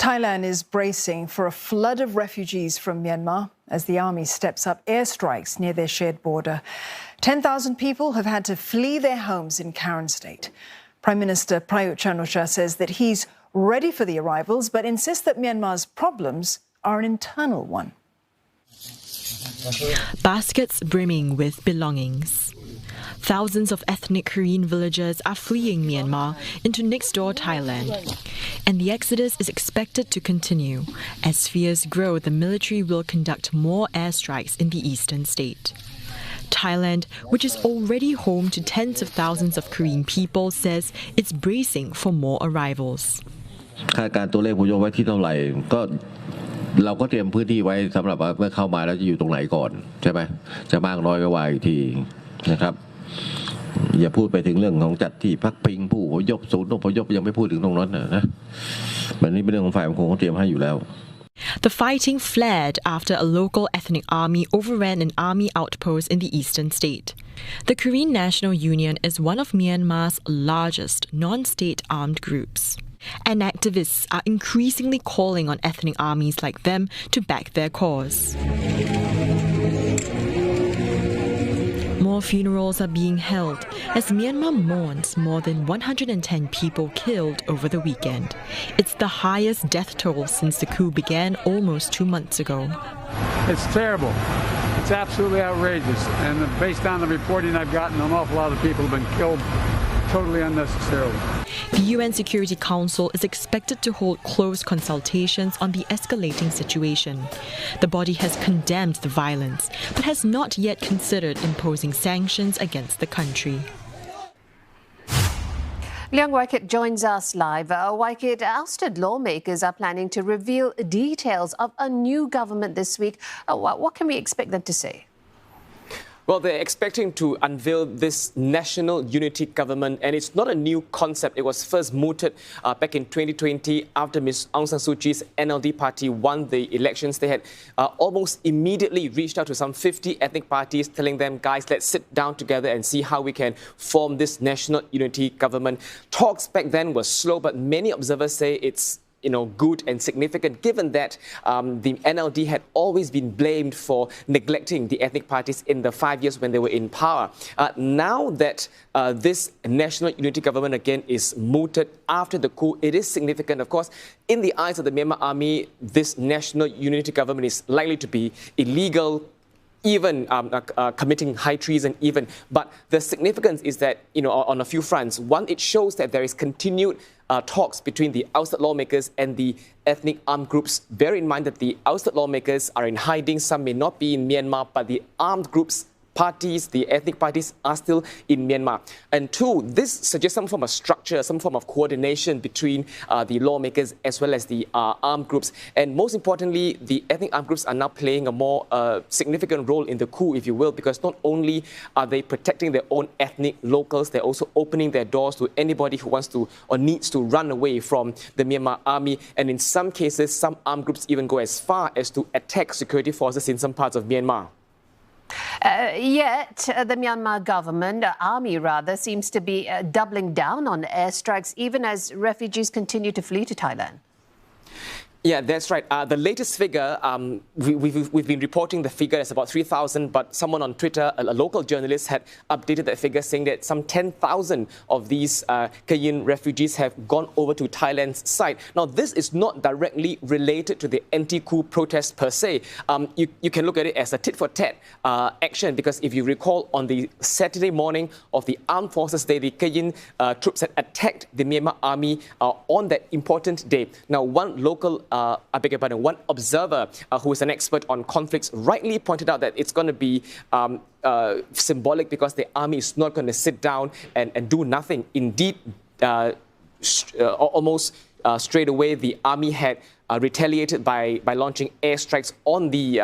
Thailand is bracing for a flood of refugees from Myanmar as the army steps up airstrikes near their shared border. 10,000 people have had to flee their homes in Karen State. Prime Minister Prayut Chan-o-cha says that he's ready for the arrivals, but insists that Myanmar's problems are an internal one. Baskets brimming with belongings. Thousands of ethnic Korean villagers are fleeing Myanmar into next-door Thailand. And the exodus is expected to continue. As fears grow, the military will conduct more airstrikes in the eastern state. Thailand, which is already home to tens of thousands of Korean people, says it's bracing for more arrivals. คาดการณ์ตัวเลขผู้อพยพไว้ที่เท่าไหร่ก็เราก็เตรียมพื้นที่ไว้สำหรับว่าเมื่อเข้ามาแล้วจะอยู่ตรงไหนก่อนใช่ไหมจะมากน้อยก็ว่าอีกทีนะครับอย่าพูดไปถึงเรื่องของจัดที่พักพิงผู้อพยพศูนย์อพยพยังไม่พูดถึงตรงนั้นนะแบบนี้เป็นเรื่องของฝ่ายปกครองเขาเตรียมให้อยู่แล้ว The fighting flared after a local ethnic army overran an army outpost in the eastern state. The Korean National Union is one of Myanmar's largest non-state armed groups. And activists are increasingly calling on ethnic armies like them to back their cause. More funerals are being held as Myanmar mourns more than 110 people killed over the weekend. It's the highest death toll since the coup began almost 2 months ago. It's terrible. It's absolutely outrageous. And based on the reporting I've gotten, an awful lot of people have been killed totally unnecessarily. The UN Security Council is expected to hold close consultations on the escalating situation. The body has condemned the violence, but has not yet considered imposing sanctions against the country. Leong Waikit joins us live. Waikit, ousted lawmakers are planning to reveal details of a new government this week. What can we expect them to say? Well, they're expecting to unveil this national unity government, and it's not a new concept. It was first mooted back in 2020 after Ms. Aung San Suu Kyi's NLD party won the elections. They had almost immediately reached out to some 50 ethnic parties, telling them, guys, let's sit down together and see how we can form this national unity government. Talks back then were slow, but many observers say it's good and significant, given that the NLD had always been blamed for neglecting the ethnic parties in the 5 years when they were in power. Now that this national unity government again is mooted after the coup, it is significant. Of course, in the eyes of the Myanmar army, this national unity government is likely to be illegal, even committing high treason even. But the significance is that, on a few fronts. One, it shows that there is continued talks between the ousted lawmakers and the ethnic armed groups. Bear in mind that the ousted lawmakers are in hiding. Some may not be in Myanmar, but the armed groups, parties, the ethnic parties are still in Myanmar. And two, this suggests some form of structure, some form of coordination between the lawmakers as well as the armed groups. And most importantly, the ethnic armed groups are now playing a more significant role in the coup, if you will, because not only are they protecting their own ethnic locals, they're also opening their doors to anybody who wants to or needs to run away from the Myanmar army. And in some cases, some armed groups even go as far as to attack security forces in some parts of Myanmar. Yet, the Myanmar government, army rather, seems to be doubling down on airstrikes even as refugees continue to flee to Thailand. Yeah, that's right. The latest figure, we've been reporting the figure as about 3,000, but someone on Twitter, a local journalist, had updated that figure saying that some 10,000 of these Kenyan refugees have gone over to Thailand's side. Now, this is not directly related to the anti-coup protest per se. You can look at it as a tit-for-tat action, because if you recall, on the Saturday morning of the Armed Forces Day, the Kenyan troops had attacked the Myanmar army on that important day. Now, one local one observer who is an expert on conflicts rightly pointed out that it's going to be symbolic, because the army is not going to sit down and do nothing. Indeed, almost straight away, the army had retaliated by launching airstrikes on the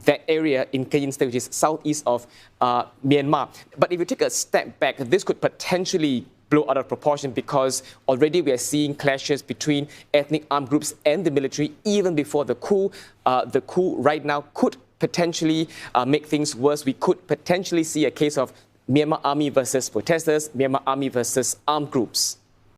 that area in Kenyan State, which is southeast of Myanmar. But if you take a step back, this could potentially blow out of proportion, because already we are seeing clashes between ethnic armed groups and the military even before the coup. The coup right now could potentially make things worse. We could potentially see a case of Myanmar army versus protesters, Myanmar army versus armed groups.